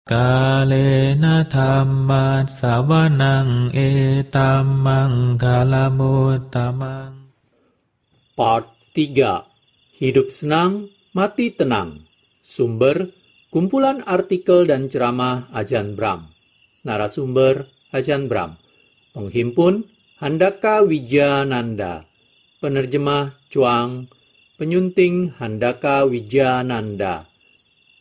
Kalena dhamma sawanang etamang kalamutamang. Part 3. Hidup senang, mati tenang. Sumber, kumpulan artikel dan ceramah Ajahn Brahm. Narasumber, Ajahn Brahm. Penghimpun, Handaka Wijayananda. Penerjemah, Chuang. Penyunting, Handaka Wijayananda.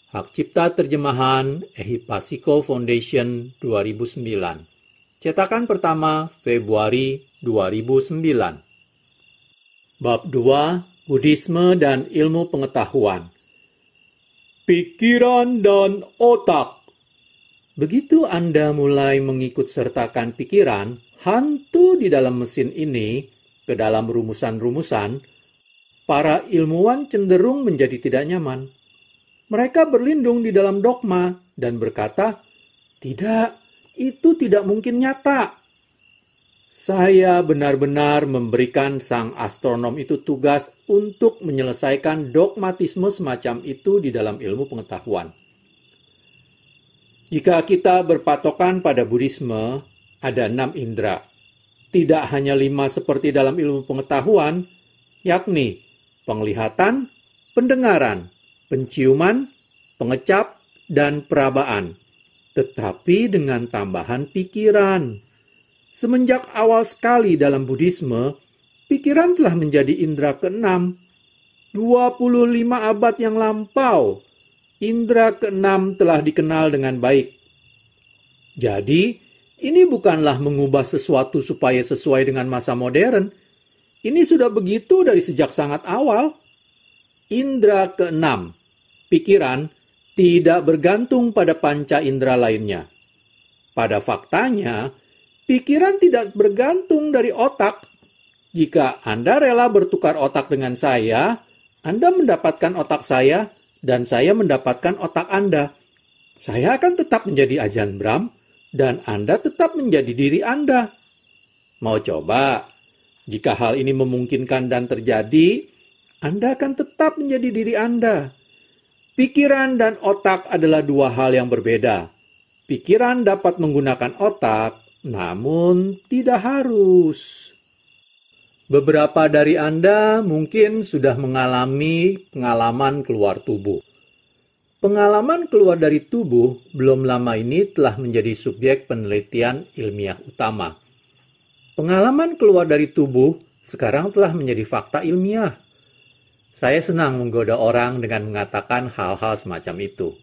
Hak Cipta Terjemahan, Ehipasiko Foundation 2009. Cetakan pertama, Februari 2009. Bab 2, Buddhisme dan Ilmu Pengetahuan. Pikiran dan otak. Begitu Anda mulai mengikut sertakan pikiran, hantu di dalam mesin ini, ke dalam rumusan-rumusan, para ilmuwan cenderung menjadi tidak nyaman. Mereka berlindung di dalam dogma dan berkata, "Tidak, itu tidak mungkin nyata." Saya benar-benar memberikan sang astronom itu tugas untuk menyelesaikan dogmatisme semacam itu di dalam ilmu pengetahuan. Jika kita berpatokan pada Buddhisme, ada 6 indera. Tidak hanya 5 seperti dalam ilmu pengetahuan, yakni penglihatan, pendengaran, penciuman, pengecap, dan perabaan. Tetapi dengan tambahan pikiran. Semenjak awal sekali dalam Buddhisme, pikiran telah menjadi indera ke-6. 25 abad yang lampau, indera ke-6 telah dikenal dengan baik. Jadi, ini bukanlah mengubah sesuatu supaya sesuai dengan masa modern. Ini sudah begitu dari sejak sangat awal. Indera ke-6, pikiran, tidak bergantung pada panca indera lainnya. Pada faktanya, pikiran tidak bergantung dari otak. Jika Anda rela bertukar otak dengan saya, Anda mendapatkan otak saya, dan saya mendapatkan otak Anda. Saya akan tetap menjadi Ajahn Brahm, dan Anda tetap menjadi diri Anda. Mau coba? Jika hal ini memungkinkan dan terjadi, Anda akan tetap menjadi diri Anda. Pikiran dan otak adalah 2 hal yang berbeda. Pikiran dapat menggunakan otak, namun tidak harus. Beberapa dari Anda mungkin sudah mengalami pengalaman keluar tubuh. Pengalaman keluar dari tubuh belum lama ini telah menjadi subjek penelitian ilmiah utama. Pengalaman keluar dari tubuh sekarang telah menjadi fakta ilmiah. Saya senang menggoda orang dengan mengatakan hal-hal semacam itu.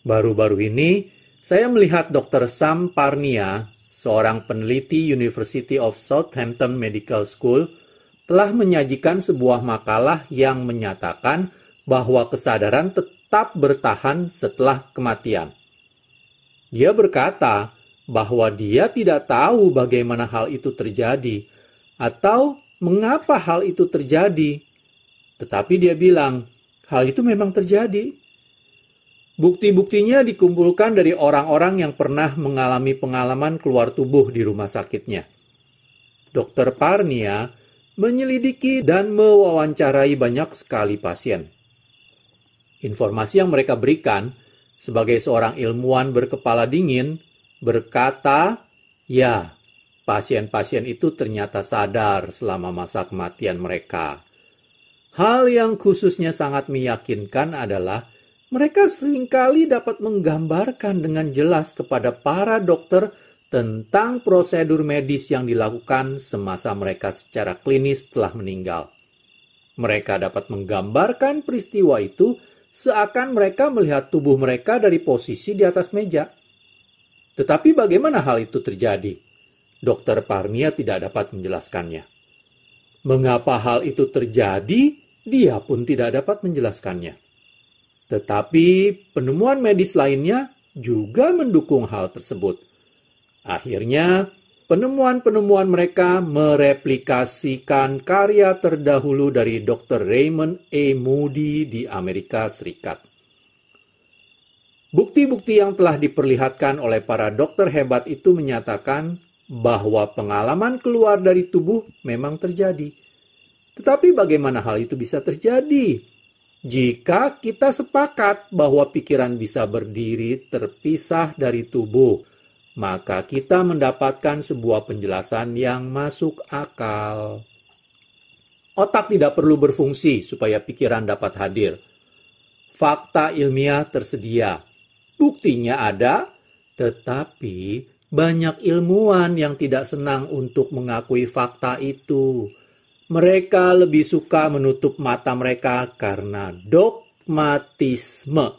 Baru-baru ini, saya melihat Dr. Sam Parnia, seorang peneliti University of Southampton Medical School, telah menyajikan sebuah makalah yang menyatakan bahwa kesadaran tetap bertahan setelah kematian. Dia berkata bahwa dia tidak tahu bagaimana hal itu terjadi atau mengapa hal itu terjadi. Tetapi dia bilang, hal itu memang terjadi. Bukti-buktinya dikumpulkan dari orang-orang yang pernah mengalami pengalaman keluar tubuh di rumah sakitnya. Dr. Parnia menyelidiki dan mewawancarai banyak sekali pasien. Informasi yang mereka berikan sebagai seorang ilmuwan berkepala dingin berkata, ya, pasien-pasien itu ternyata sadar selama masa kematian mereka. Hal yang khususnya sangat meyakinkan adalah mereka seringkali dapat menggambarkan dengan jelas kepada para dokter tentang prosedur medis yang dilakukan semasa mereka secara klinis telah meninggal. Mereka dapat menggambarkan peristiwa itu seakan mereka melihat tubuh mereka dari posisi di atas meja. Tetapi bagaimana hal itu terjadi? Dr. Parnia tidak dapat menjelaskannya. Mengapa hal itu terjadi? Dia pun tidak dapat menjelaskannya. Tetapi penemuan medis lainnya juga mendukung hal tersebut. Akhirnya, penemuan-penemuan mereka mereplikasikan karya terdahulu dari Dr. Raymond A. Moody di Amerika Serikat. Bukti-bukti yang telah diperlihatkan oleh para dokter hebat itu menyatakan bahwa pengalaman keluar dari tubuh memang terjadi. Tetapi bagaimana hal itu bisa terjadi? Jika kita sepakat bahwa pikiran bisa berdiri terpisah dari tubuh, maka kita mendapatkan sebuah penjelasan yang masuk akal. Otak tidak perlu berfungsi supaya pikiran dapat hadir. Fakta ilmiah tersedia. Buktinya ada, tetapi banyak ilmuwan yang tidak senang untuk mengakui fakta itu. Mereka lebih suka menutup mata mereka karena dogmatisme.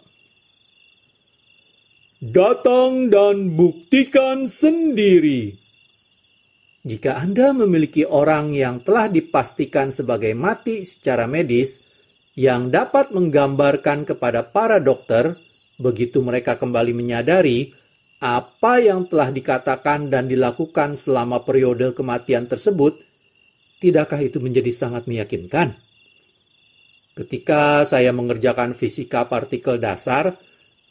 Datang dan buktikan sendiri. Jika Anda memiliki orang yang telah dipastikan sebagai mati secara medis, yang dapat menggambarkan kepada para dokter, begitu mereka kembali menyadari apa yang telah dikatakan dan dilakukan selama periode kematian tersebut, tidakkah itu menjadi sangat meyakinkan? Ketika saya mengerjakan fisika partikel dasar,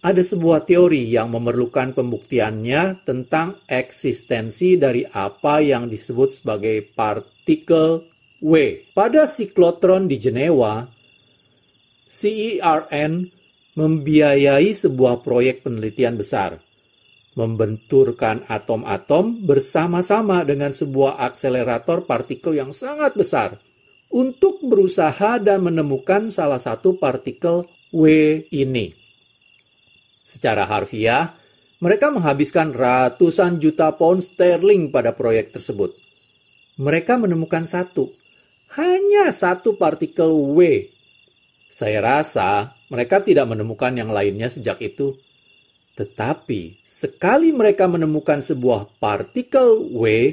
ada sebuah teori yang memerlukan pembuktiannya tentang eksistensi dari apa yang disebut sebagai partikel W. Pada siklotron di Jenewa, CERN membiayai sebuah proyek penelitian besar, membenturkan atom-atom bersama-sama dengan sebuah akselerator partikel yang sangat besar untuk berusaha dan menemukan salah satu partikel W ini. Secara harfiah, mereka menghabiskan ratusan juta pound sterling pada proyek tersebut. Mereka menemukan hanya satu partikel W. Saya rasa mereka tidak menemukan yang lainnya sejak itu. Tetapi, sekali mereka menemukan sebuah partikel W,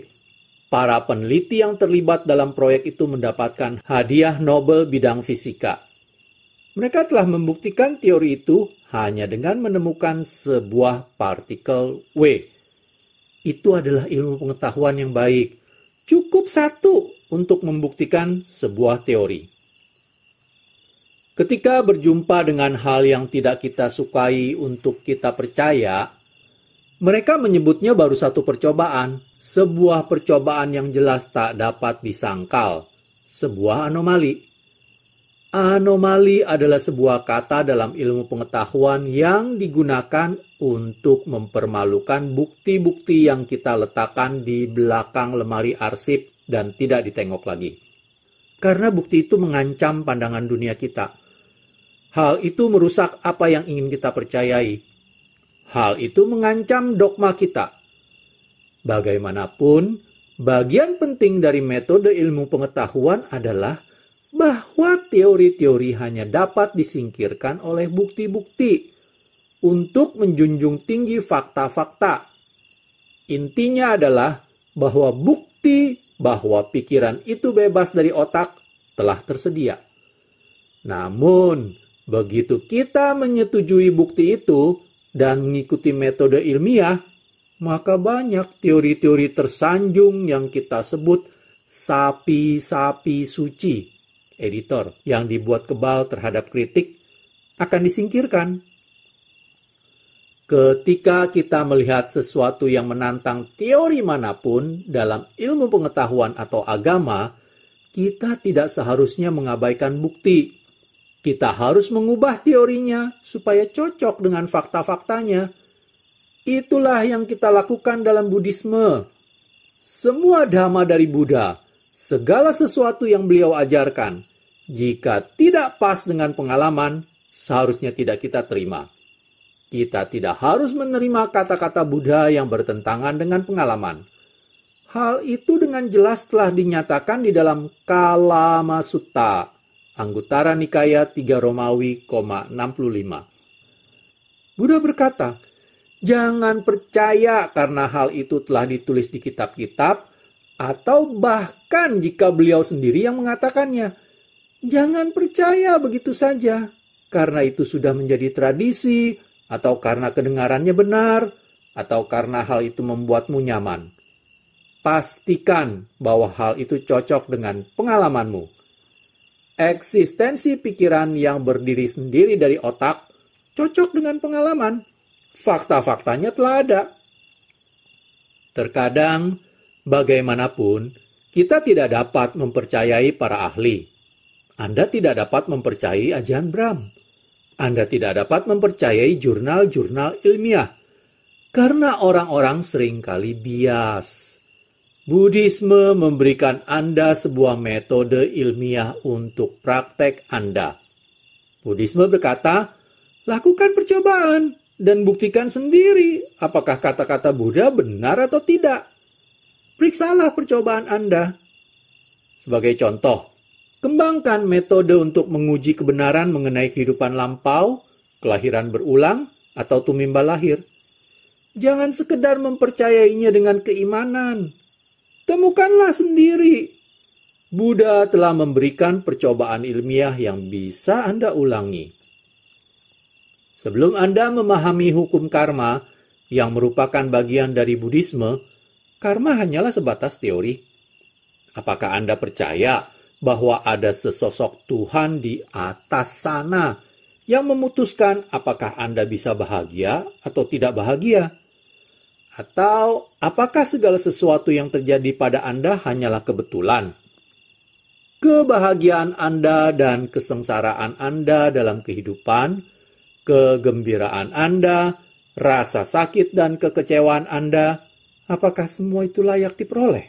para peneliti yang terlibat dalam proyek itu mendapatkan hadiah Nobel bidang fisika. Mereka telah membuktikan teori itu hanya dengan menemukan sebuah partikel W. Itu adalah ilmu pengetahuan yang baik. Cukup satu untuk membuktikan sebuah teori. Ketika berjumpa dengan hal yang tidak kita sukai untuk kita percaya, mereka menyebutnya baru satu percobaan, sebuah percobaan yang jelas tak dapat disangkal, sebuah anomali. Anomali adalah sebuah kata dalam ilmu pengetahuan yang digunakan untuk mempermalukan bukti-bukti yang kita letakkan di belakang lemari arsip dan tidak ditengok lagi. Karena bukti itu mengancam pandangan dunia kita. Hal itu merusak apa yang ingin kita percayai. Hal itu mengancam dogma kita. Bagaimanapun, bagian penting dari metode ilmu pengetahuan adalah bahwa teori-teori hanya dapat disingkirkan oleh bukti-bukti untuk menjunjung tinggi fakta-fakta. Intinya adalah bahwa bukti bahwa pikiran itu bebas dari otak telah tersedia. Namun, begitu kita menyetujui bukti itu dan mengikuti metode ilmiah, maka banyak teori-teori tersanjung yang kita sebut sapi-sapi suci, editor, yang dibuat kebal terhadap kritik, akan disingkirkan. Ketika kita melihat sesuatu yang menantang teori manapun dalam ilmu pengetahuan atau agama, kita tidak seharusnya mengabaikan bukti. Kita harus mengubah teorinya supaya cocok dengan fakta-faktanya. Itulah yang kita lakukan dalam Buddhisme. Semua dhamma dari Buddha, segala sesuatu yang beliau ajarkan, jika tidak pas dengan pengalaman, seharusnya tidak kita terima. Kita tidak harus menerima kata-kata Buddha yang bertentangan dengan pengalaman. Hal itu dengan jelas telah dinyatakan di dalam Kalama Sutta, Anguttara Nikaya 3 Romawi, 65. Buddha berkata, jangan percaya karena hal itu telah ditulis di kitab-kitab, atau bahkan jika beliau sendiri yang mengatakannya. Jangan percaya begitu saja, karena itu sudah menjadi tradisi, atau karena kedengarannya benar, atau karena hal itu membuatmu nyaman. Pastikan bahwa hal itu cocok dengan pengalamanmu. Eksistensi pikiran yang berdiri sendiri dari otak cocok dengan pengalaman. Fakta-faktanya telah ada. Terkadang, bagaimanapun, kita tidak dapat mempercayai para ahli. Anda tidak dapat mempercayai Ajahn Brahm. Anda tidak dapat mempercayai jurnal-jurnal ilmiah. Karena orang-orang seringkali bias. Buddhisme memberikan Anda sebuah metode ilmiah untuk praktek Anda. Buddhisme berkata, lakukan percobaan dan buktikan sendiri apakah kata-kata Buddha benar atau tidak. Periksalah percobaan Anda. Sebagai contoh, kembangkan metode untuk menguji kebenaran mengenai kehidupan lampau, kelahiran berulang, atau tumimbal lahir. Jangan sekedar mempercayainya dengan keimanan. Temukanlah sendiri. Buddha telah memberikan percobaan ilmiah yang bisa Anda ulangi. Sebelum Anda memahami hukum karma yang merupakan bagian dari Buddhisme, karma hanyalah sebatas teori. Apakah Anda percaya bahwa ada sesosok Tuhan di atas sana yang memutuskan apakah Anda bisa bahagia atau tidak bahagia? Atau apakah segala sesuatu yang terjadi pada Anda hanyalah kebetulan? Kebahagiaan Anda dan kesengsaraan Anda dalam kehidupan, kegembiraan Anda, rasa sakit dan kekecewaan Anda, apakah semua itu layak diperoleh?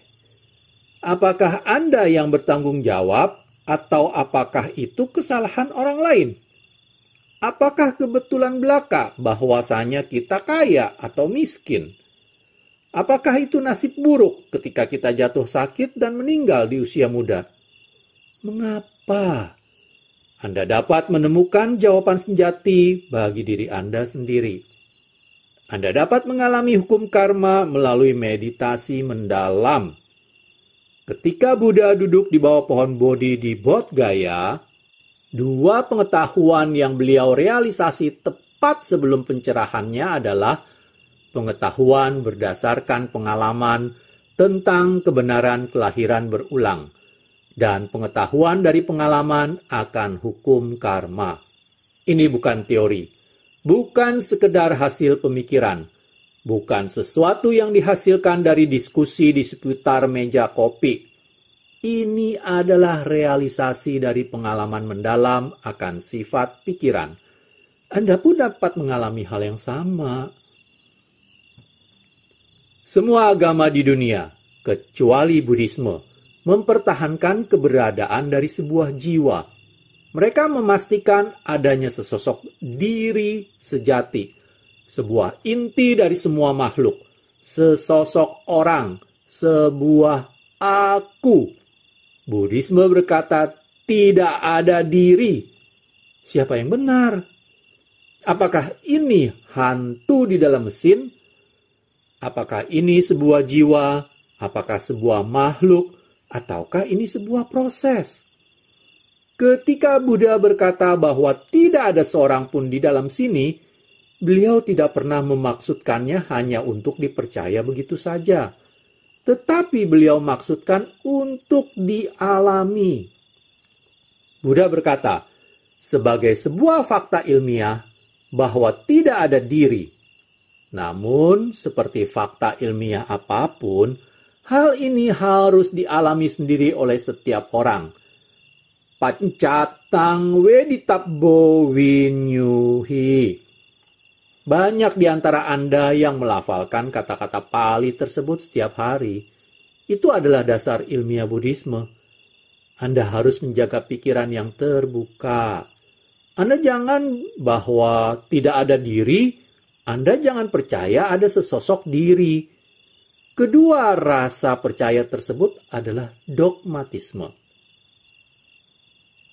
Apakah Anda yang bertanggung jawab atau apakah itu kesalahan orang lain? Apakah kebetulan belaka bahwasanya kita kaya atau miskin? Apakah itu nasib buruk ketika kita jatuh sakit dan meninggal di usia muda? Mengapa? Anda dapat menemukan jawaban sejati bagi diri Anda sendiri. Anda dapat mengalami hukum karma melalui meditasi mendalam. Ketika Buddha duduk di bawah pohon Bodhi di Bodh Gaya, dua pengetahuan yang beliau realisasi tepat sebelum pencerahannya adalah pengetahuan berdasarkan pengalaman tentang kebenaran kelahiran berulang dan pengetahuan dari pengalaman akan hukum karma. Ini bukan teori. Bukan sekedar hasil pemikiran, bukan sesuatu yang dihasilkan dari diskusi di seputar meja kopi. Ini adalah realisasi dari pengalaman mendalam akan sifat pikiran. Anda pun dapat mengalami hal yang sama. Semua agama di dunia, kecuali Buddhisme, mempertahankan keberadaan dari sebuah jiwa. Mereka memastikan adanya sesosok diri sejati, sebuah inti dari semua makhluk, sesosok orang, sebuah aku. Buddhisme berkata tidak ada diri. Siapa yang benar? Apakah ini hantu di dalam mesin? Apakah ini sebuah jiwa? Apakah sebuah makhluk? Ataukah ini sebuah proses? Ketika Buddha berkata bahwa tidak ada seorang pun di dalam sini, beliau tidak pernah memaksudkannya hanya untuk dipercaya begitu saja. Tetapi beliau maksudkan untuk dialami. Buddha berkata, sebagai sebuah fakta ilmiah, bahwa tidak ada diri. Namun, seperti fakta ilmiah apapun, hal ini harus dialami sendiri oleh setiap orang. Pancatang weditapbo winyuhi. Banyak di antara Anda yang melafalkan kata-kata Pali tersebut setiap hari. Itu adalah dasar ilmiah Buddhisme. Anda harus menjaga pikiran yang terbuka. Anda jangan bahwa tidak ada diri, Anda jangan percaya ada sesosok diri. Kedua rasa percaya tersebut adalah dogmatisme.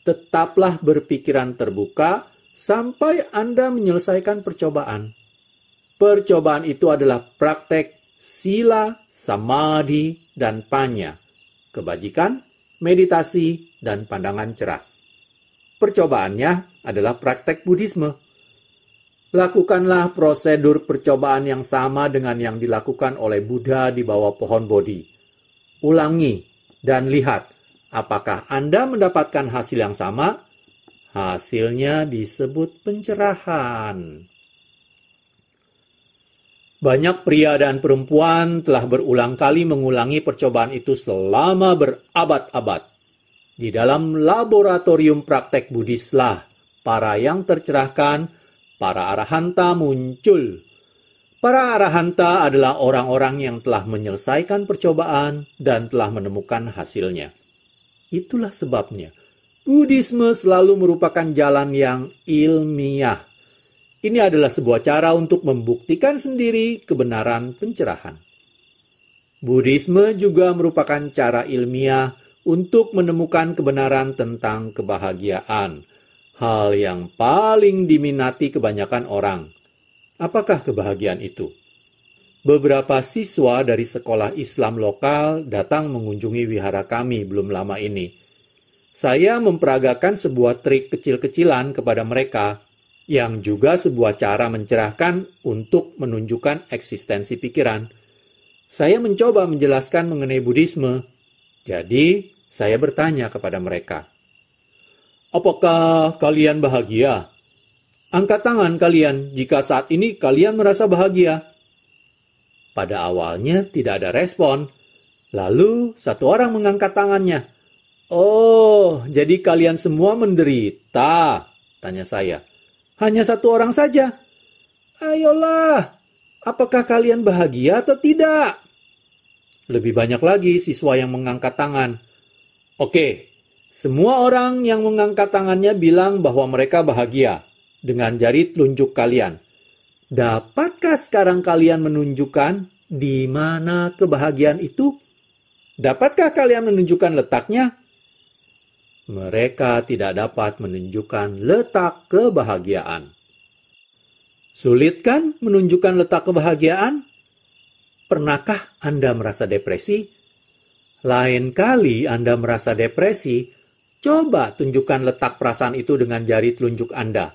Tetaplah berpikiran terbuka sampai Anda menyelesaikan percobaan. Percobaan itu adalah praktek sila, samadhi, dan panya, kebajikan, meditasi, dan pandangan cerah. Percobaannya adalah praktek Buddhisme. Lakukanlah prosedur percobaan yang sama dengan yang dilakukan oleh Buddha di bawah pohon Bodhi. Ulangi dan lihat. Apakah Anda mendapatkan hasil yang sama? Hasilnya disebut pencerahan. Banyak pria dan perempuan telah berulang kali mengulangi percobaan itu selama berabad-abad. Di dalam laboratorium praktek Buddhislah, para yang tercerahkan, para arahanta muncul. Para arahanta adalah orang-orang yang telah menyelesaikan percobaan dan telah menemukan hasilnya. Itulah sebabnya Buddhisme selalu merupakan jalan yang ilmiah. Ini adalah sebuah cara untuk membuktikan sendiri kebenaran pencerahan. Buddhisme juga merupakan cara ilmiah untuk menemukan kebenaran tentang kebahagiaan, hal yang paling diminati kebanyakan orang. Apakah kebahagiaan itu? Beberapa siswa dari sekolah Islam lokal datang mengunjungi wihara kami belum lama ini. Saya memperagakan sebuah trik kecil-kecilan kepada mereka, yang juga sebuah cara mencerahkan untuk menunjukkan eksistensi pikiran. Saya mencoba menjelaskan mengenai Buddhisme. Jadi, saya bertanya kepada mereka, apakah kalian bahagia? Angkat tangan kalian jika saat ini kalian merasa bahagia. Pada awalnya tidak ada respon. Lalu satu orang mengangkat tangannya. Oh, jadi kalian semua menderita? Tanya saya. Hanya satu orang saja. Ayolah, apakah kalian bahagia atau tidak? Lebih banyak lagi siswa yang mengangkat tangan. Oke, semua orang yang mengangkat tangannya bilang bahwa mereka bahagia dengan jari telunjuk kalian. Dapatkah sekarang kalian menunjukkan di mana kebahagiaan itu? Dapatkah kalian menunjukkan letaknya? Mereka tidak dapat menunjukkan letak kebahagiaan. Sulit kan menunjukkan letak kebahagiaan? Pernahkah Anda merasa depresi? Lain kali Anda merasa depresi, coba tunjukkan letak perasaan itu dengan jari telunjuk Anda.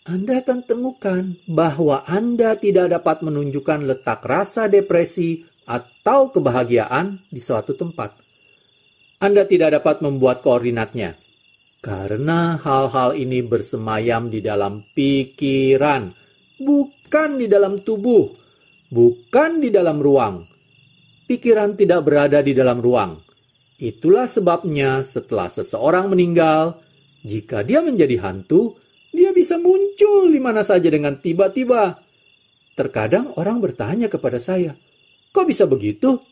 Anda akan temukan bahwa Anda tidak dapat menunjukkan letak rasa depresi atau kebahagiaan di suatu tempat. Anda tidak dapat membuat koordinatnya, karena hal-hal ini bersemayam di dalam pikiran, bukan di dalam tubuh, bukan di dalam ruang. Pikiran tidak berada di dalam ruang. Itulah sebabnya setelah seseorang meninggal, jika dia menjadi hantu, dia bisa muncul di mana saja dengan tiba-tiba. Terkadang orang bertanya kepada saya, kok bisa begitu?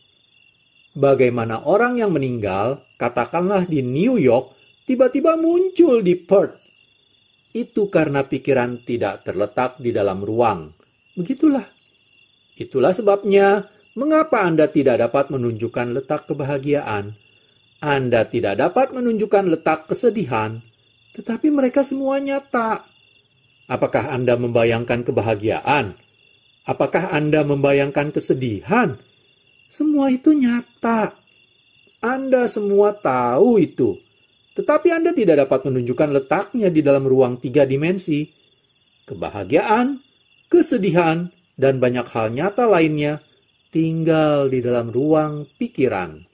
Bagaimana orang yang meninggal, katakanlah di New York, tiba-tiba muncul di Perth? Itu karena pikiran tidak terletak di dalam ruang. Begitulah. Itulah sebabnya mengapa Anda tidak dapat menunjukkan letak kebahagiaan. Anda tidak dapat menunjukkan letak kesedihan, tetapi mereka semua nyata. Apakah Anda membayangkan kebahagiaan? Apakah Anda membayangkan kesedihan? Semua itu nyata. Anda semua tahu itu. Tetapi Anda tidak dapat menunjukkan letaknya di dalam ruang 3 dimensi. Kebahagiaan, kesedihan, dan banyak hal nyata lainnya tinggal di dalam ruang pikiran.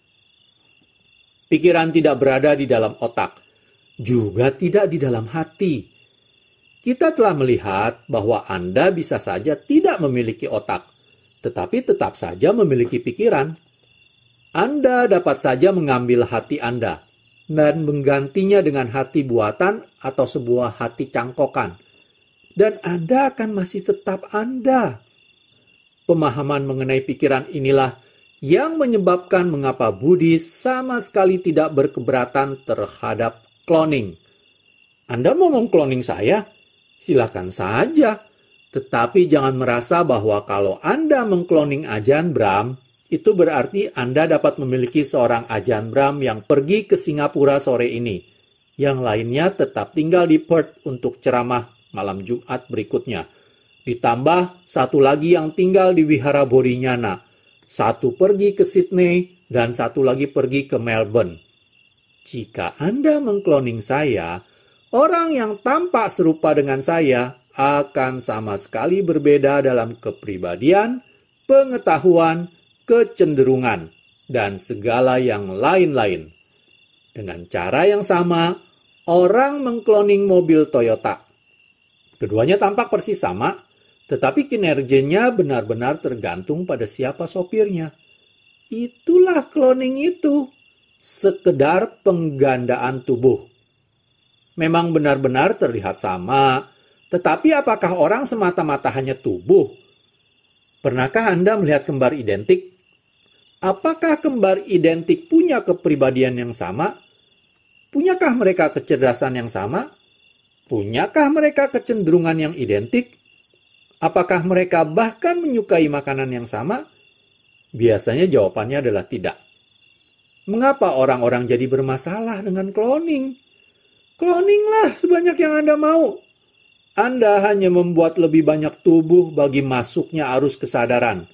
Pikiran tidak berada di dalam otak, juga tidak di dalam hati. Kita telah melihat bahwa Anda bisa saja tidak memiliki otak, tetapi tetap saja memiliki pikiran. Anda dapat saja mengambil hati Anda dan menggantinya dengan hati buatan atau sebuah hati cangkokan. Dan Anda akan masih tetap Anda. Pemahaman mengenai pikiran inilah yang menyebabkan mengapa Buddhis sama sekali tidak berkeberatan terhadap cloning. Anda mau mengkloning saya? Silakan saja. Tetapi jangan merasa bahwa kalau Anda mengkloning Ajahn Brahm, itu berarti Anda dapat memiliki seorang Ajahn Brahm yang pergi ke Singapura sore ini. Yang lainnya tetap tinggal di Perth untuk ceramah malam Jumat berikutnya. Ditambah satu lagi yang tinggal di Wihara Bodhinyana. Satu pergi ke Sydney dan satu lagi pergi ke Melbourne. Jika Anda mengkloning saya, orang yang tampak serupa dengan saya akan sama sekali berbeda dalam kepribadian, pengetahuan, kecenderungan, dan segala yang lain-lain. Dengan cara yang sama, orang mengkloning mobil Toyota. Keduanya tampak persis sama, tetapi kinerjanya benar-benar tergantung pada siapa sopirnya. Itulah cloning itu. sekedar penggandaan tubuh. Memang benar-benar terlihat sama, tetapi apakah orang semata-mata hanya tubuh? Pernahkah Anda melihat kembar identik? Apakah kembar identik punya kepribadian yang sama? Punyakah mereka kecerdasan yang sama? Punyakah mereka kecenderungan yang identik? Apakah mereka bahkan menyukai makanan yang sama? Biasanya jawabannya adalah tidak. Mengapa orang-orang jadi bermasalah dengan cloning? Cloninglah sebanyak yang Anda mau. Anda hanya membuat lebih banyak tubuh bagi masuknya arus kesadaran.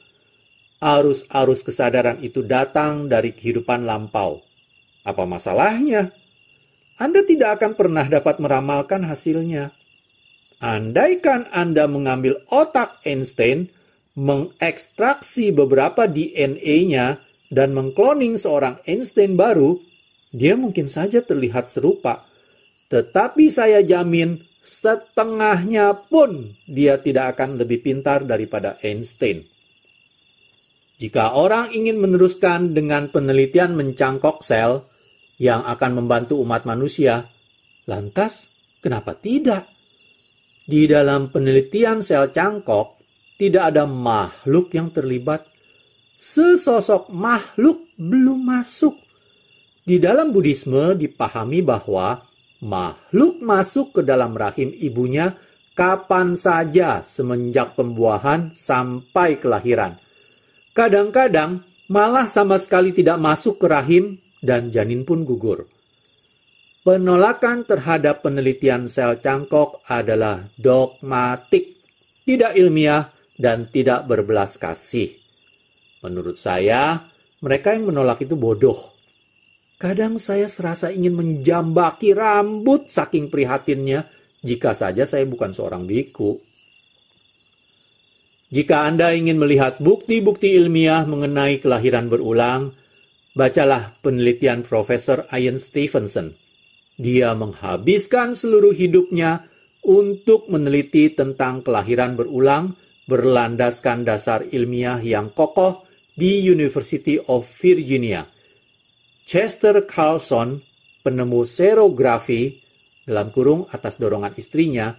Arus-arus kesadaran itu datang dari kehidupan lampau. Apa masalahnya? Anda tidak akan pernah dapat meramalkan hasilnya. Andaikan Anda mengambil otak Einstein, mengekstraksi beberapa DNA-nya, dan mengkloning seorang Einstein baru, dia mungkin saja terlihat serupa. Tetapi saya jamin, setengahnya pun dia tidak akan lebih pintar daripada Einstein. Jika orang ingin meneruskan dengan penelitian mencangkok sel yang akan membantu umat manusia, lantas kenapa tidak? Di dalam penelitian sel cangkok, tidak ada makhluk yang terlibat. Sesosok makhluk belum masuk. Di dalam Buddhisme dipahami bahwa makhluk masuk ke dalam rahim ibunya kapan saja semenjak pembuahan sampai kelahiran. Kadang-kadang malah sama sekali tidak masuk ke rahim dan janin pun gugur. Penolakan terhadap penelitian sel cangkok adalah dogmatik, tidak ilmiah, dan tidak berbelas kasih. Menurut saya, mereka yang menolak itu bodoh. Kadang saya serasa ingin menjambaki rambut saking prihatinnya jika saja saya bukan seorang biku. Jika Anda ingin melihat bukti-bukti ilmiah mengenai kelahiran berulang, bacalah penelitian Profesor Ian Stevenson. Dia menghabiskan seluruh hidupnya untuk meneliti tentang kelahiran berulang berlandaskan dasar ilmiah yang kokoh di University of Virginia. Chester Carlson, penemu serografi, dalam kurung atas dorongan istrinya,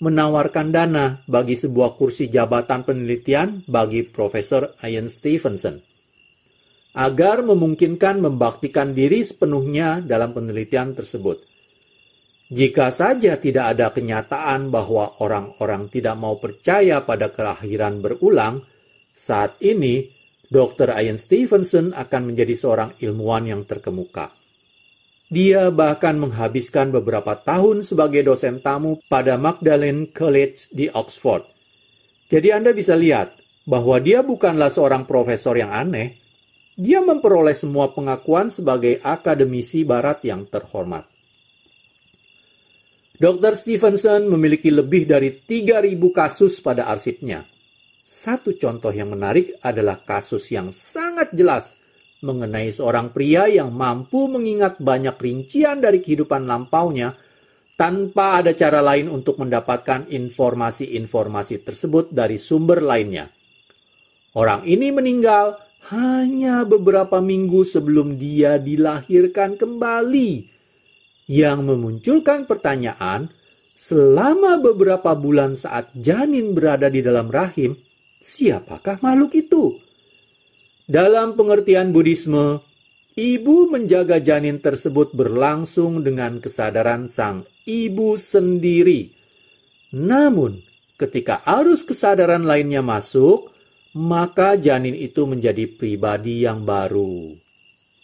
menawarkan dana bagi sebuah kursi jabatan penelitian bagi Profesor Ian Stevenson, agar memungkinkan membaktikan diri sepenuhnya dalam penelitian tersebut. Jika saja tidak ada kenyataan bahwa orang-orang tidak mau percaya pada kelahiran berulang, saat ini Dr. Ian Stevenson akan menjadi seorang ilmuwan yang terkemuka. Dia bahkan menghabiskan beberapa tahun sebagai dosen tamu pada Magdalen College di Oxford. Jadi Anda bisa lihat bahwa dia bukanlah seorang profesor yang aneh. Dia memperoleh semua pengakuan sebagai akademisi barat yang terhormat. Dr. Stevenson memiliki lebih dari 3.000 kasus pada arsipnya. Satu contoh yang menarik adalah kasus yang sangat jelas mengenai seorang pria yang mampu mengingat banyak rincian dari kehidupan lampaunya tanpa ada cara lain untuk mendapatkan informasi-informasi tersebut dari sumber lainnya. Orang ini meninggal hanya beberapa minggu sebelum dia dilahirkan kembali, yang memunculkan pertanyaan, selama beberapa bulan saat janin berada di dalam rahim, siapakah makhluk itu? Dalam pengertian Buddhisme, ibu menjaga janin tersebut berlangsung dengan kesadaran sang ibu sendiri. Namun, ketika arus kesadaran lainnya masuk, maka janin itu menjadi pribadi yang baru.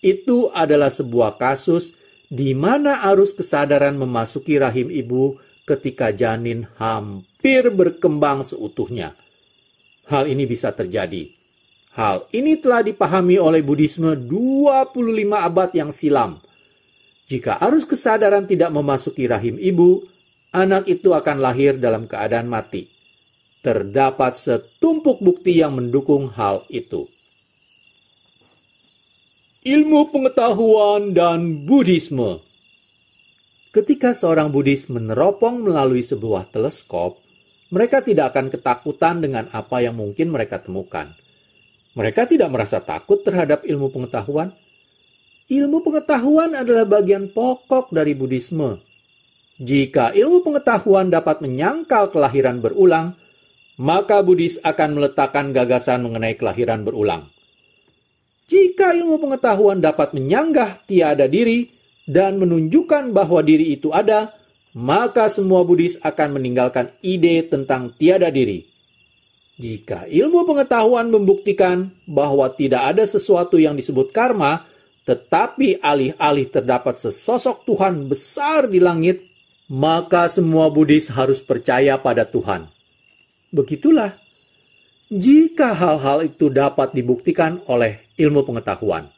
Itu adalah sebuah kasus di mana arus kesadaran memasuki rahim ibu ketika janin hampir berkembang seutuhnya. Hal ini bisa terjadi. Hal ini telah dipahami oleh Buddhisme 25 abad yang silam. Jika arus kesadaran tidak memasuki rahim ibu, anak itu akan lahir dalam keadaan mati. Terdapat setumpuk bukti yang mendukung hal itu. Ilmu pengetahuan dan Buddhisme. Ketika seorang Buddhis meneropong melalui sebuah teleskop, mereka tidak akan ketakutan dengan apa yang mungkin mereka temukan. Mereka tidak merasa takut terhadap ilmu pengetahuan. ilmu pengetahuan adalah bagian pokok dari Buddhisme. Jika ilmu pengetahuan dapat menyangkal kelahiran berulang, maka Buddhis akan meletakkan gagasan mengenai kelahiran berulang. Jika ilmu pengetahuan dapat menyanggah tiada diri dan menunjukkan bahwa diri itu ada, maka semua Buddhis akan meninggalkan ide tentang tiada diri. Jika ilmu pengetahuan membuktikan bahwa tidak ada sesuatu yang disebut karma, tetapi alih-alih terdapat sesosok Tuhan besar di langit, maka semua Buddhis harus percaya pada Tuhan. Begitulah, jika hal-hal itu dapat dibuktikan oleh ilmu pengetahuan.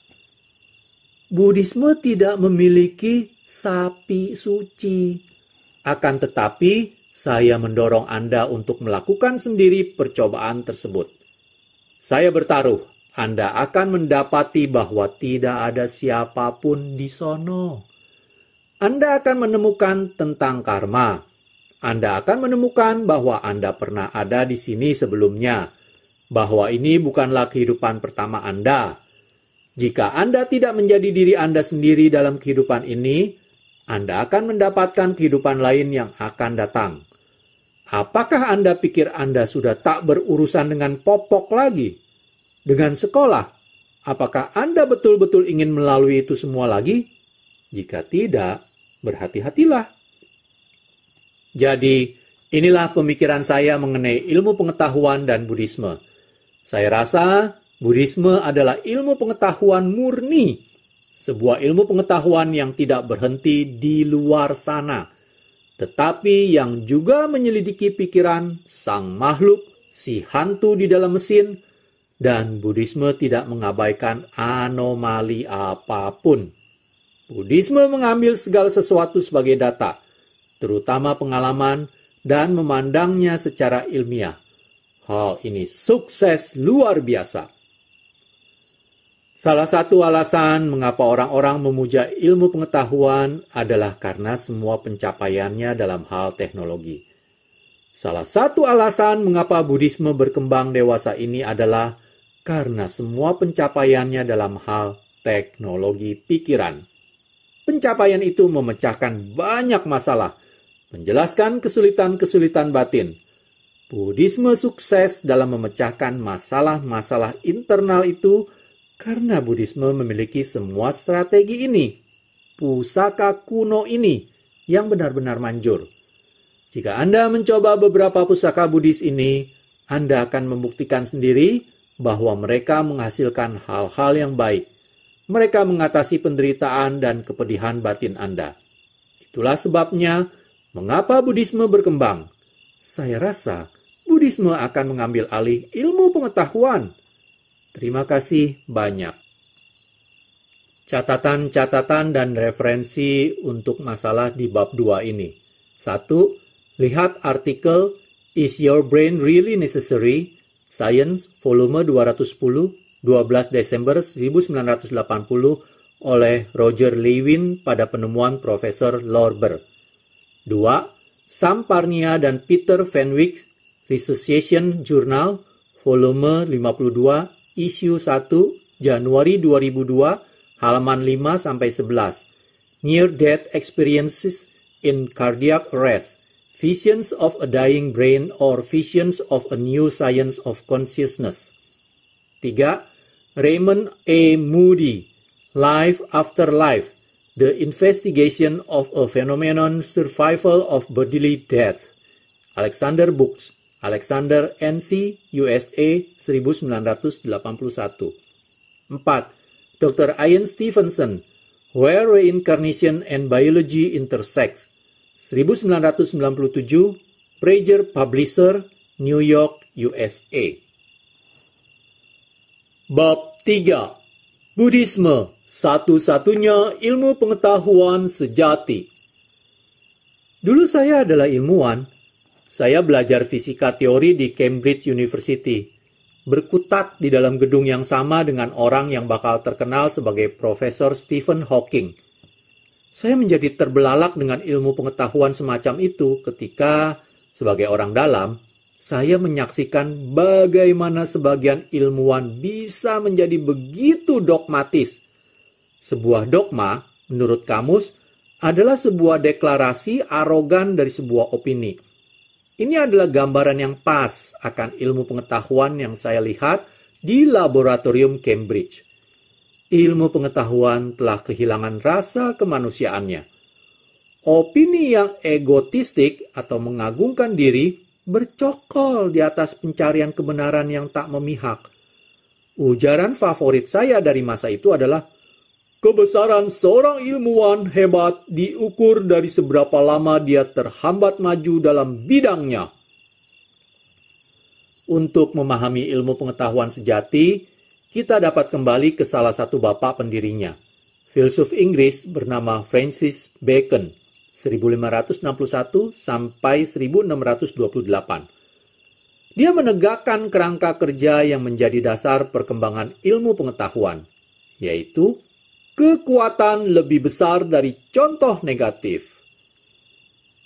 Buddhisme tidak memiliki sapi suci. Akan tetapi, saya mendorong Anda untuk melakukan sendiri percobaan tersebut. Saya bertaruh, Anda akan mendapati bahwa tidak ada siapapun di sono. Anda akan menemukan tentang karma. Anda akan menemukan bahwa Anda pernah ada di sini sebelumnya, bahwa ini bukanlah kehidupan pertama Anda. Jika Anda tidak menjadi diri Anda sendiri dalam kehidupan ini, Anda akan mendapatkan kehidupan lain yang akan datang. Apakah Anda pikir Anda sudah tak berurusan dengan popok lagi? Dengan sekolah? Apakah Anda betul-betul ingin melalui itu semua lagi? Jika tidak, berhati-hatilah. Jadi, inilah pemikiran saya mengenai ilmu pengetahuan dan Buddhisme. Saya rasa Buddhisme adalah ilmu pengetahuan murni, sebuah ilmu pengetahuan yang tidak berhenti di luar sana, tetapi yang juga menyelidiki pikiran sang makhluk, si hantu di dalam mesin, dan Buddhisme tidak mengabaikan anomali apapun. Buddhisme mengambil segala sesuatu sebagai data, terutama pengalaman, dan memandangnya secara ilmiah. Hal ini sukses luar biasa. Salah satu alasan mengapa orang-orang memuja ilmu pengetahuan adalah karena semua pencapaiannya dalam hal teknologi. Salah satu alasan mengapa Buddhisme berkembang dewasa ini adalah karena semua pencapaiannya dalam hal teknologi pikiran. Pencapaian itu memecahkan banyak masalah, menjelaskan kesulitan-kesulitan batin. Buddhisme sukses dalam memecahkan masalah-masalah internal itu karena Buddhisme memiliki semua strategi ini, pusaka kuno ini, yang benar-benar manjur. Jika Anda mencoba beberapa pusaka Buddhis ini, Anda akan membuktikan sendiri bahwa mereka menghasilkan hal-hal yang baik. Mereka mengatasi penderitaan dan kepedihan batin Anda. Itulah sebabnya mengapa Buddhisme berkembang. Saya rasa Buddhisme akan mengambil alih ilmu pengetahuan. Terima kasih banyak. Catatan-catatan dan referensi untuk masalah di bab 2 ini. 1. Lihat artikel Is Your Brain Really Necessary? Science, volume 210, 12 Desember 1980 oleh Roger Lewin pada penemuan Profesor Lorber. 2. Sam Parnia dan Peter Fenwick, Resuscitation Journal, volume 52, issue 1, Januari 2002, halaman 5-11. Near-Death Experiences in Cardiac Arrest, Visions of a Dying Brain or Visions of a New Science of Consciousness. 3. Raymond A. Moody, Life After Life, The Investigation of a Phenomenon Survival of Bodily Death. Alexander Books, Alexander NC, USA, 1981. 4. Dr. Ian Stevenson, Where Reincarnation and Biology Intersect, 1997, Prager Publisher, New York, USA. Bab 3. Buddhisme, satu-satunya ilmu pengetahuan sejati. Dulu saya adalah ilmuwan. Saya belajar fisika teori di Cambridge University, berkutat di dalam gedung yang sama dengan orang yang bakal terkenal sebagai Profesor Stephen Hawking. Saya menjadi terbelalak dengan ilmu pengetahuan semacam itu ketika, sebagai orang dalam, saya menyaksikan bagaimana sebagian ilmuwan bisa menjadi begitu dogmatis. Sebuah dogma, menurut kamus, adalah sebuah deklarasi arogan dari sebuah opini. Ini adalah gambaran yang pas akan ilmu pengetahuan yang saya lihat di laboratorium Cambridge. Ilmu pengetahuan telah kehilangan rasa kemanusiaannya. Opini yang egotistik atau mengagungkan diri bercokol di atas pencarian kebenaran yang tak memihak. Ujaran favorit saya dari masa itu adalah, kebesaran seorang ilmuwan hebat diukur dari seberapa lama dia terhambat maju dalam bidangnya. Untuk memahami ilmu pengetahuan sejati, kita dapat kembali ke salah satu bapak pendirinya, filsuf Inggris bernama Francis Bacon, 1561 sampai 1628. Dia menegakkan kerangka kerja yang menjadi dasar perkembangan ilmu pengetahuan, yaitu kekuatan lebih besar dari contoh negatif.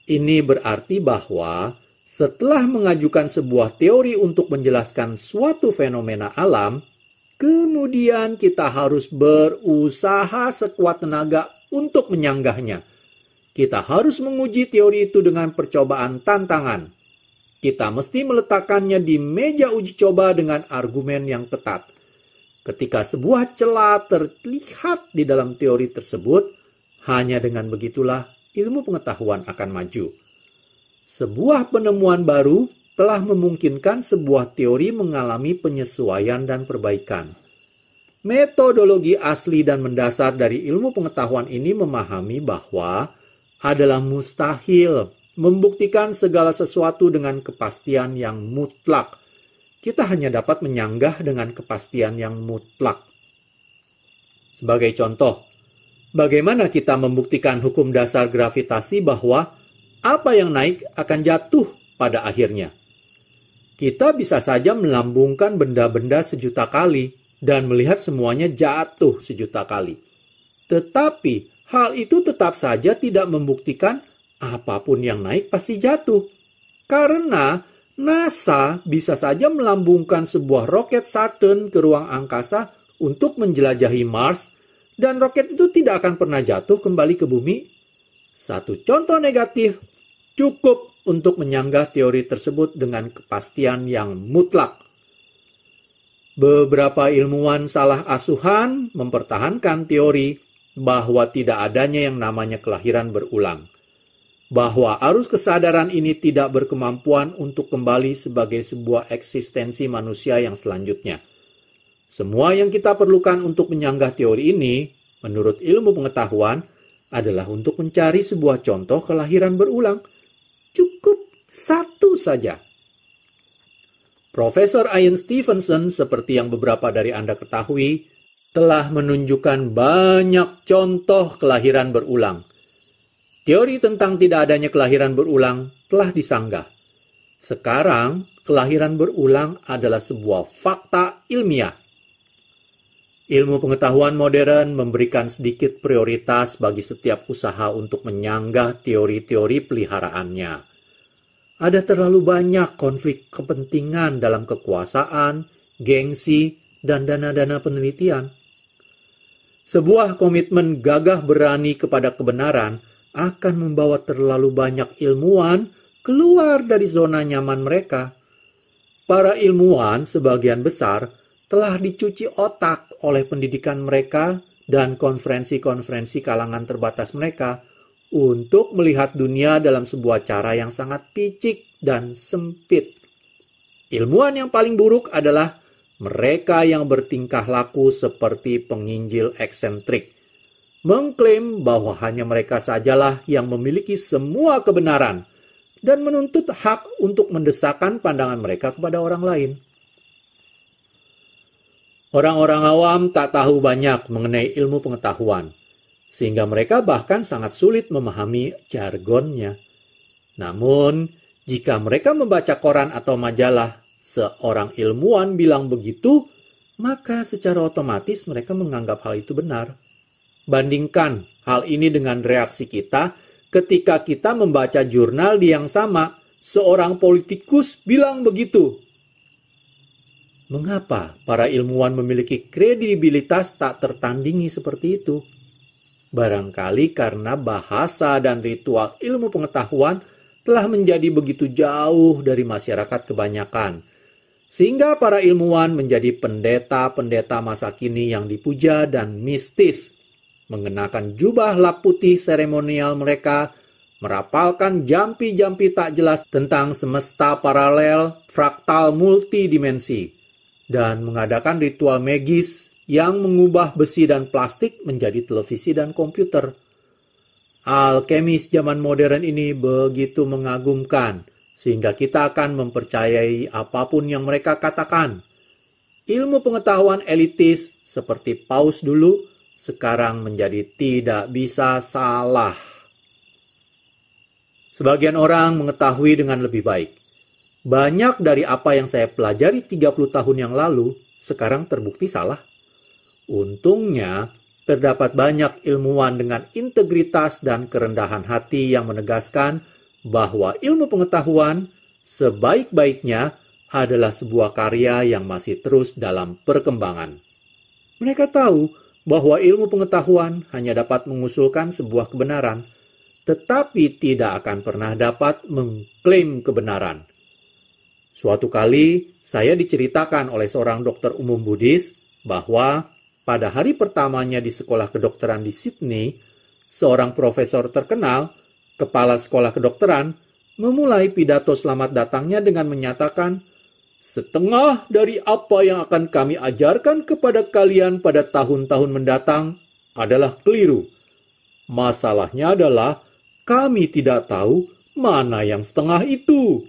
Ini berarti bahwa setelah mengajukan sebuah teori untuk menjelaskan suatu fenomena alam, kemudian kita harus berusaha sekuat tenaga untuk menyanggahnya. Kita harus menguji teori itu dengan percobaan tantangan. Kita mesti meletakkannya di meja uji coba dengan argumen yang ketat. Ketika sebuah celah terlihat di dalam teori tersebut, hanya dengan begitulah ilmu pengetahuan akan maju. Sebuah penemuan baru telah memungkinkan sebuah teori mengalami penyesuaian dan perbaikan. Metodologi asli dan mendasar dari ilmu pengetahuan ini memahami bahwa adalah mustahil membuktikan segala sesuatu dengan kepastian yang mutlak. Kita hanya dapat menyanggah dengan kepastian yang mutlak. Sebagai contoh, bagaimana kita membuktikan hukum dasar gravitasi bahwa apa yang naik akan jatuh pada akhirnya? Kita bisa saja melambungkan benda-benda sejuta kali dan melihat semuanya jatuh sejuta kali. Tetapi hal itu tetap saja tidak membuktikan apapun yang naik pasti jatuh. Karena NASA bisa saja melambungkan sebuah roket Saturn ke ruang angkasa untuk menjelajahi Mars, dan roket itu tidak akan pernah jatuh kembali ke bumi. Satu contoh negatif cukup untuk menyanggah teori tersebut dengan kepastian yang mutlak. Beberapa ilmuwan salah asuhan mempertahankan teori bahwa tidak adanya yang namanya kelahiran berulang. Bahwa arus kesadaran ini tidak berkemampuan untuk kembali sebagai sebuah eksistensi manusia yang selanjutnya. Semua yang kita perlukan untuk menyanggah teori ini, menurut ilmu pengetahuan, adalah untuk mencari sebuah contoh kelahiran berulang. Cukup satu saja. Profesor Ian Stevenson, seperti yang beberapa dari Anda ketahui, telah menunjukkan banyak contoh kelahiran berulang. Teori tentang tidak adanya kelahiran berulang telah disanggah. Sekarang, kelahiran berulang adalah sebuah fakta ilmiah. Ilmu pengetahuan modern memberikan sedikit prioritas bagi setiap usaha untuk menyanggah teori-teori peliharaannya. Ada terlalu banyak konflik kepentingan dalam kekuasaan, gengsi, dan dana-dana penelitian. Sebuah komitmen gagah berani kepada kebenaran akan membawa terlalu banyak ilmuwan keluar dari zona nyaman mereka. Para ilmuwan sebagian besar telah dicuci otak oleh pendidikan mereka dan konferensi-konferensi kalangan terbatas mereka untuk melihat dunia dalam sebuah cara yang sangat picik dan sempit. Ilmuwan yang paling buruk adalah mereka yang bertingkah laku seperti penginjil eksentrik, mengklaim bahwa hanya mereka sajalah yang memiliki semua kebenaran dan menuntut hak untuk mendesakkan pandangan mereka kepada orang lain. Orang-orang awam tak tahu banyak mengenai ilmu pengetahuan, sehingga mereka bahkan sangat sulit memahami jargonnya. Namun, jika mereka membaca koran atau majalah, seorang ilmuwan bilang begitu, maka secara otomatis mereka menganggap hal itu benar. Bandingkan hal ini dengan reaksi kita ketika kita membaca jurnal di yang sama, seorang politikus bilang begitu. Mengapa para ilmuwan memiliki kredibilitas tak tertandingi seperti itu? Barangkali karena bahasa dan ritual ilmu pengetahuan telah menjadi begitu jauh dari masyarakat kebanyakan, sehingga para ilmuwan menjadi pendeta-pendeta masa kini yang dipuja dan mistis, mengenakan jubah lap putih seremonial mereka, merapalkan jampi-jampi tak jelas tentang semesta paralel, fraktal multidimensi, dan mengadakan ritual magis yang mengubah besi dan plastik menjadi televisi dan komputer. Alkemis zaman modern ini begitu mengagumkan, sehingga kita akan mempercayai apapun yang mereka katakan. Ilmu pengetahuan elitis seperti Paus dulu, sekarang menjadi tidak bisa salah. Sebagian orang mengetahui dengan lebih baik. Banyak dari apa yang saya pelajari 30 tahun yang lalu, sekarang terbukti salah. Untungnya, terdapat banyak ilmuwan dengan integritas dan kerendahan hati yang menegaskan bahwa ilmu pengetahuan sebaik-baiknya adalah sebuah karya yang masih terus dalam perkembangan. Mereka tahu bahwa ilmu pengetahuan hanya dapat mengusulkan sebuah kebenaran, tetapi tidak akan pernah dapat mengklaim kebenaran. Suatu kali, saya diceritakan oleh seorang dokter umum Buddhis bahwa pada hari pertamanya di sekolah kedokteran di Sydney, seorang profesor terkenal, kepala sekolah kedokteran, memulai pidato selamat datangnya dengan menyatakan, "Setengah dari apa yang akan kami ajarkan kepada kalian pada tahun-tahun mendatang adalah keliru. Masalahnya adalah kami tidak tahu mana yang setengah itu."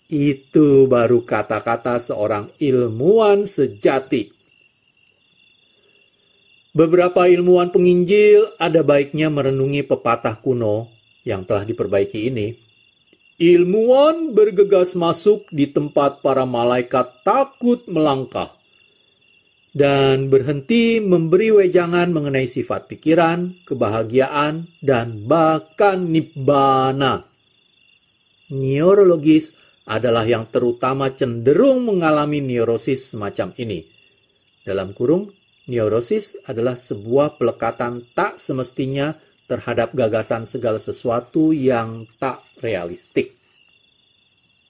Itu baru kata-kata seorang ilmuwan sejati. Beberapa ilmuwan penginjil ada baiknya merenungi pepatah kuno yang telah diperbaiki ini. Ilmuwan bergegas masuk di tempat para malaikat takut melangkah dan berhenti memberi wejangan mengenai sifat pikiran, kebahagiaan, dan bahkan nibbana. Neurologis adalah yang terutama cenderung mengalami neurosis semacam ini. Dalam kurung, neurosis adalah sebuah pelekatan tak semestinya terhadap gagasan segala sesuatu yang tak realistik.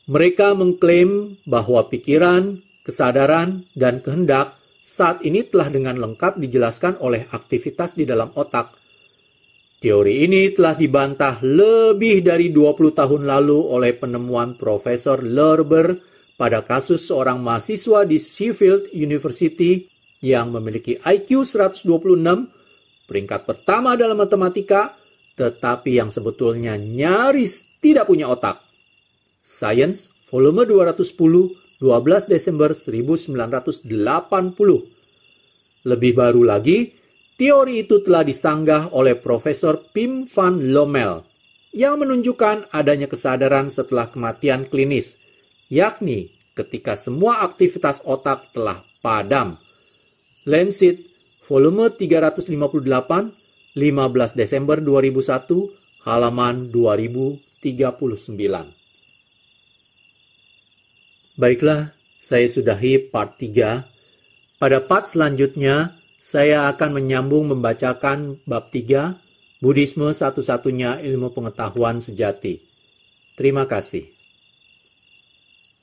Mereka mengklaim bahwa pikiran, kesadaran, dan kehendak saat ini telah dengan lengkap dijelaskan oleh aktivitas di dalam otak. Teori ini telah dibantah lebih dari 20 tahun lalu oleh penemuan Profesor Lerber pada kasus seorang mahasiswa di Sheffield University yang memiliki IQ 126, peringkat pertama dalam matematika, tetapi yang sebetulnya nyaris tidak punya otak. Science, volume 210, 12 Desember 1980. Lebih baru lagi, teori itu telah disanggah oleh Profesor Pim van Lommel, yang menunjukkan adanya kesadaran setelah kematian klinis, yakni ketika semua aktivitas otak telah padam. Lancet, volume 358, 15 Desember 2001, halaman 2039. Baiklah, saya sudahi part 3. Pada part selanjutnya, saya akan menyambung membacakan bab 3, Buddhisme satu-satunya ilmu pengetahuan sejati. Terima kasih.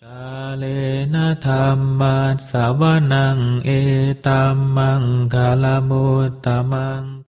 Kalena dhammat savanang etammang kalamutamang